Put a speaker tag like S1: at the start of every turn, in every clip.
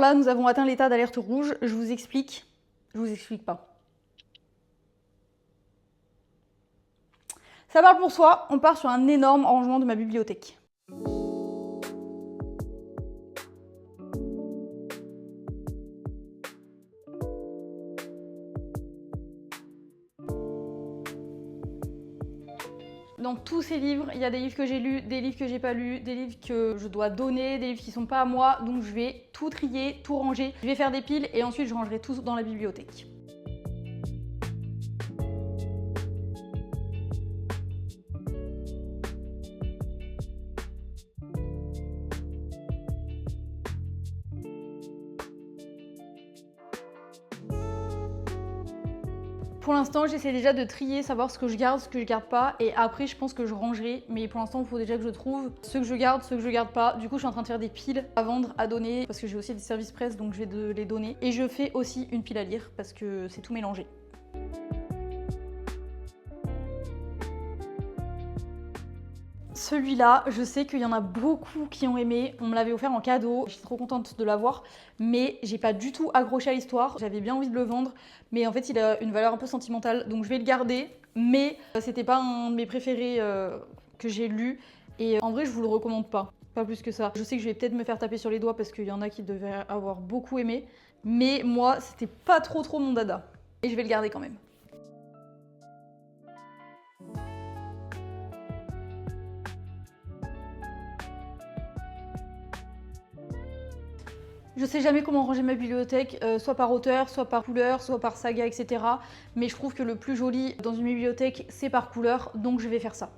S1: là, nous avons atteint l'état d'alerte rouge. Je vous explique. Je vous explique pas. Ça parle pour soi. On part sur un énorme rangement de ma bibliothèque. Dans tous ces livres, il y a des livres que j'ai lus, des livres que j'ai pas lus, des livres que je dois donner, des livres qui sont pas à moi, donc je vais tout trier, tout ranger. Je vais faire des piles et ensuite je rangerai tout dans la bibliothèque. Pour l'instant, j'essaie déjà de trier, savoir ce que je garde pas, et après je pense que je rangerai, mais pour l'instant il faut déjà que je trouve ceux que je garde pas. Du coup je suis en train de faire des piles à vendre, à donner, parce que j'ai aussi des services presse, donc je vais les donner. Et je fais aussi une pile à lire, parce que c'est tout mélangé. Celui-là, je sais qu'il y en a beaucoup qui ont aimé, on me l'avait offert en cadeau, je suis trop contente de l'avoir, mais j'ai pas du tout accroché à l'histoire, j'avais bien envie de le vendre, mais en fait il a une valeur un peu sentimentale, donc je vais le garder, mais c'était pas un de mes préférés que j'ai lu, et en vrai je vous le recommande pas plus que ça. Je sais que je vais peut-être me faire taper sur les doigts parce qu'il y en a qui devaient avoir beaucoup aimé, mais moi c'était pas trop mon dada, et je vais le garder quand même. Je sais jamais comment ranger ma bibliothèque, soit par auteur, soit par couleur, soit par saga, etc. Mais je trouve que le plus joli dans une bibliothèque, c'est par couleur, donc je vais faire ça.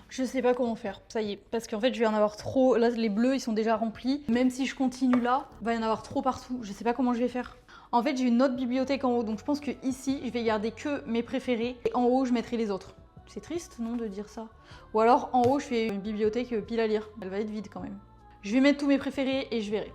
S1: Je sais pas comment faire, ça y est, parce qu'en fait je vais en avoir trop, là les bleus ils sont déjà remplis, même si je continue là, il va y en avoir trop partout, je sais pas comment je vais faire. En fait j'ai une autre bibliothèque en haut, donc je pense que ici je vais garder que mes préférés, et en haut je mettrai les autres. C'est triste non de dire ça? Ou alors en haut je fais une bibliothèque pile à lire, elle va être vide quand même. Je vais mettre tous mes préférés et je verrai.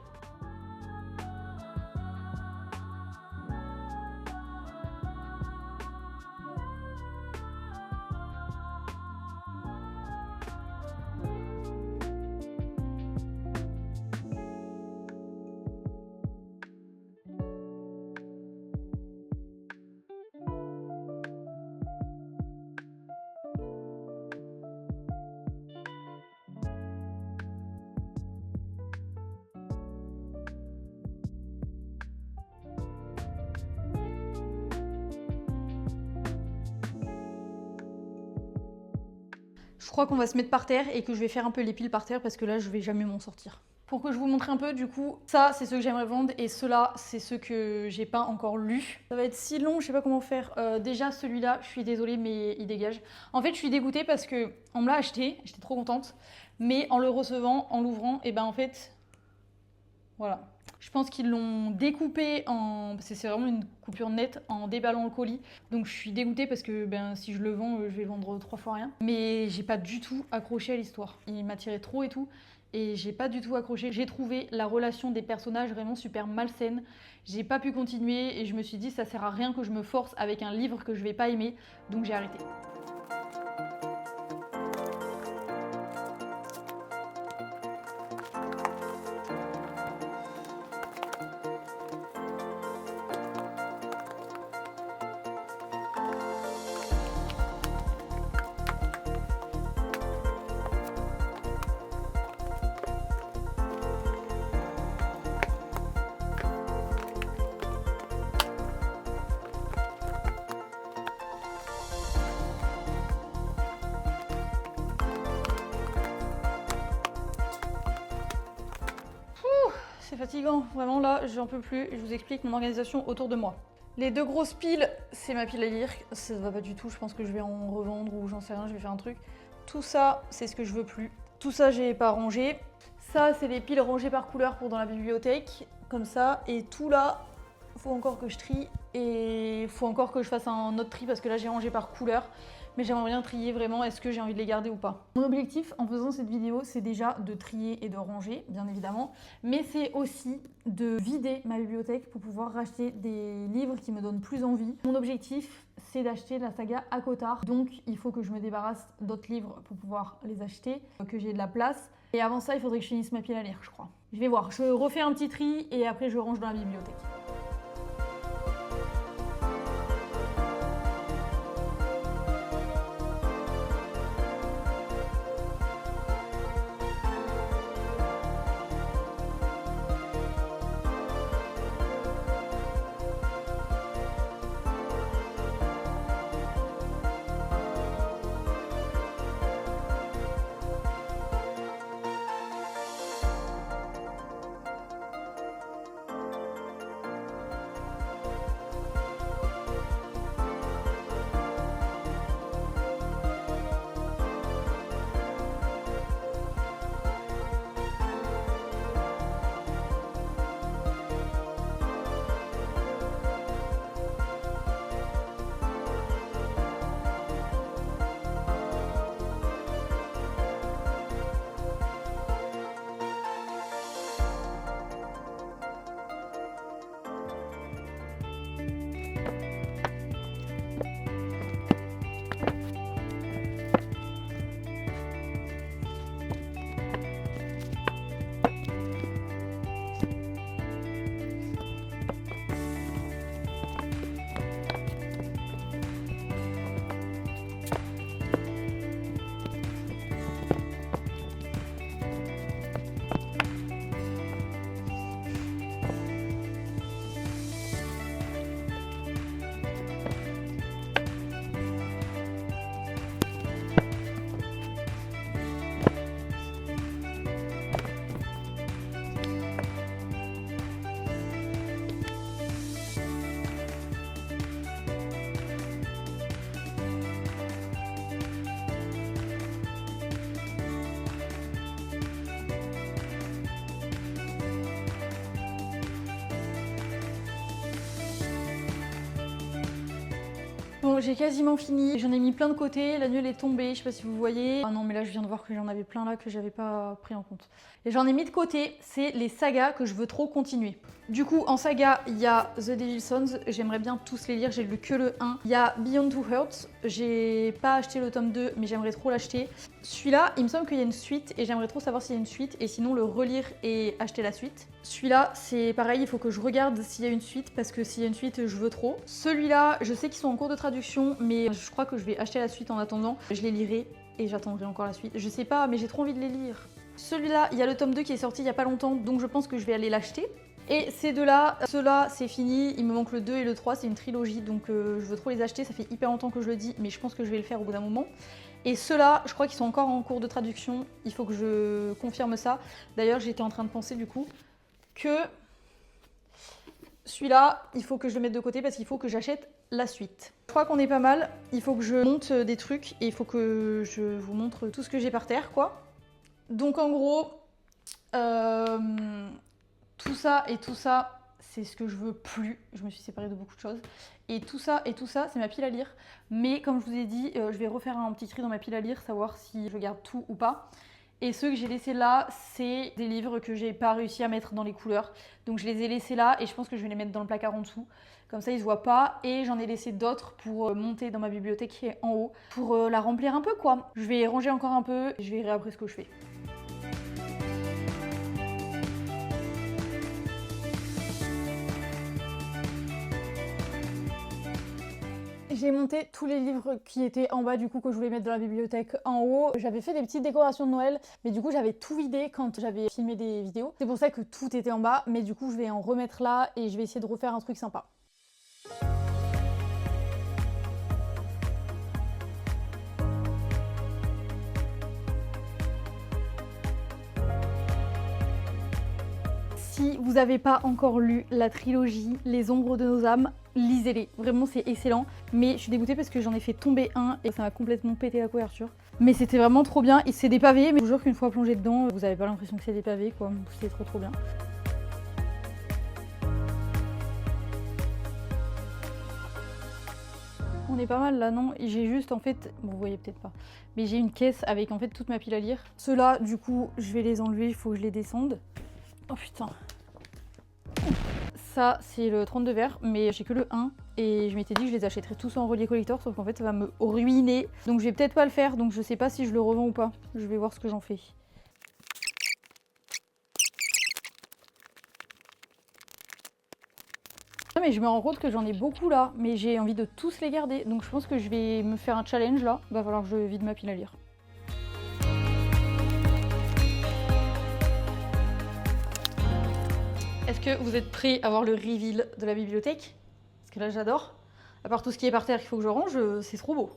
S1: Je crois qu'on va se mettre par terre et que je vais faire un peu les piles par terre parce que là je vais jamais m'en sortir. Pour que je vous montre un peu, du coup, ça c'est ceux que j'aimerais vendre et ceux-là c'est ceux que j'ai pas encore lus. Ça va être si long, je sais pas comment faire. Déjà celui-là, je suis désolée mais il dégage. En fait je suis dégoûtée parce que on me l'a acheté, j'étais trop contente, mais en le recevant, en l'ouvrant, et ben en fait, voilà. Je pense qu'ils l'ont découpé en... parce que c'est vraiment une coupure nette en déballant le colis. Donc je suis dégoûtée parce que ben, si je le vends, je vais vendre 3 fois rien. Mais j'ai pas du tout accroché à l'histoire. Il m'attirait trop et tout. Et j'ai pas du tout accroché. J'ai trouvé la relation des personnages vraiment super malsaine. J'ai pas pu continuer et je me suis dit ça sert à rien que je me force avec un livre que je vais pas aimer. Donc j'ai arrêté. C'est fatigant, vraiment là, j'en peux plus. Je vous explique mon organisation autour de moi. Les deux grosses piles, c'est ma pile à lire. Ça va pas du tout, je pense que je vais en revendre ou j'en sais rien, je vais faire un truc. Tout ça, c'est ce que je veux plus. Tout ça, j'ai pas rangé. Ça, c'est les piles rangées par couleur pour dans la bibliothèque, comme ça. Et tout là, faut encore que je trie. Et il faut encore que je fasse un autre tri parce que là j'ai rangé par couleur. Mais j'aimerais bien trier vraiment, est-ce que j'ai envie de les garder ou pas. Mon objectif en faisant cette vidéo, c'est déjà de trier et de ranger, bien évidemment. Mais c'est aussi de vider ma bibliothèque pour pouvoir racheter des livres qui me donnent plus envie. Mon objectif, c'est d'acheter la saga ACOTAR. Donc il faut que je me débarrasse d'autres livres pour pouvoir les acheter, que j'ai de la place. Et avant ça, il faudrait que je finisse ma pile à lire, je crois. Je vais voir, je refais un petit tri et après je range dans la bibliothèque. Bon, j'ai quasiment fini, j'en ai mis plein de côté, l'annuel est tombé, je sais pas si vous voyez. Ah non, mais là je viens de voir que j'en avais plein là que j'avais pas pris en compte. Et j'en ai mis de côté, c'est les sagas que je veux trop continuer. Du coup, en saga, il y a The Devil's Sons, j'aimerais bien tous les lire, j'ai lu que le 1. Il y a Beyond Two Hearts, j'ai pas acheté le tome 2, mais j'aimerais trop l'acheter. Celui-là, il me semble qu'il y a une suite et j'aimerais trop savoir s'il y a une suite et sinon le relire et acheter la suite. Celui-là, c'est pareil, il faut que je regarde s'il y a une suite parce que s'il y a une suite, je veux trop. Celui-là, je sais qu'ils sont en cours de traduction, mais je crois que je vais acheter la suite en attendant. Je les lirai et j'attendrai encore la suite. Je sais pas, mais j'ai trop envie de les lire. Celui-là, il y a le tome 2 qui est sorti il y a pas longtemps, donc je pense que je vais aller l'acheter. Et ces deux-là, ceux-là, c'est fini. Il me manque le 2 et le 3, c'est une trilogie, donc je veux trop les acheter. Ça fait hyper longtemps que je le dis, mais je pense que je vais le faire au bout d'un moment. Et ceux-là, je crois qu'ils sont encore en cours de traduction. Il faut que je confirme ça. D'ailleurs, j'étais en train de penser du coup que celui-là, il faut que je le mette de côté parce qu'il faut que j'achète la suite. Je crois qu'on est pas mal. Il faut que je monte des trucs et il faut que je vous montre tout ce que j'ai par terre, quoi. Donc en gros, tout ça et tout ça, c'est ce que je veux plus. Je me suis séparée de beaucoup de choses. Et tout ça, c'est ma pile à lire. Mais comme je vous ai dit, je vais refaire un petit tri dans ma pile à lire, savoir si je garde tout ou pas. Et ceux que j'ai laissés là, c'est des livres que j'ai pas réussi à mettre dans les couleurs. Donc je les ai laissés là et je pense que je vais les mettre dans le placard en dessous. Comme ça ils se voient pas. Et j'en ai laissé d'autres pour monter dans ma bibliothèque qui est en haut. Pour la remplir un peu quoi. Je vais ranger encore un peu et je verrai après ce que je fais. J'ai monté tous les livres qui étaient en bas du coup que je voulais mettre dans la bibliothèque en haut. J'avais fait des petites décorations de Noël, mais du coup j'avais tout vidé quand j'avais filmé des vidéos. C'est pour ça que tout était en bas, mais du coup je vais en remettre là et je vais essayer de refaire un truc sympa. Si vous n'avez pas encore lu la trilogie Les Ombres de nos âmes, lisez-les. Vraiment, c'est excellent. Mais je suis dégoûtée parce que j'en ai fait tomber un et ça m'a complètement pété la couverture. Mais c'était vraiment trop bien. Et c'est des pavés, mais je vous jure qu'une fois plongé dedans, vous n'avez pas l'impression que c'est des pavés, quoi. C'est trop bien. ai pas mal là, non? J'ai juste en fait, bon vous voyez peut-être pas, mais j'ai une caisse avec en fait toute ma pile à lire. Ceux-là, du coup, je vais les enlever, il faut que je les descende. Oh putain. Ça, c'est le 32 verres, mais j'ai que le 1 et je m'étais dit que je les achèterais tous en relié collector, sauf qu'en fait ça va me ruiner. Donc je vais peut-être pas le faire, donc je sais pas si je le revends ou pas. Je vais voir ce que j'en fais. Non mais je me rends compte que j'en ai beaucoup là, mais j'ai envie de tous les garder. Donc je pense que je vais me faire un challenge là. Va falloir que je vide ma pile à lire. Est-ce que vous êtes prêts à voir le reveal de la bibliothèque? Parce que là j'adore. À part tout ce qui est par terre qu'il faut que je range, c'est trop beau.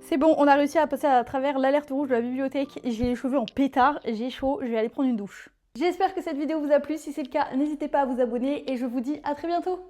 S1: C'est bon, on a réussi à passer à travers l'alerte rouge de la bibliothèque. J'ai les cheveux en pétard, j'ai chaud, je vais aller prendre une douche. J'espère que cette vidéo vous a plu, si c'est le cas, n'hésitez pas à vous abonner et je vous dis à très bientôt.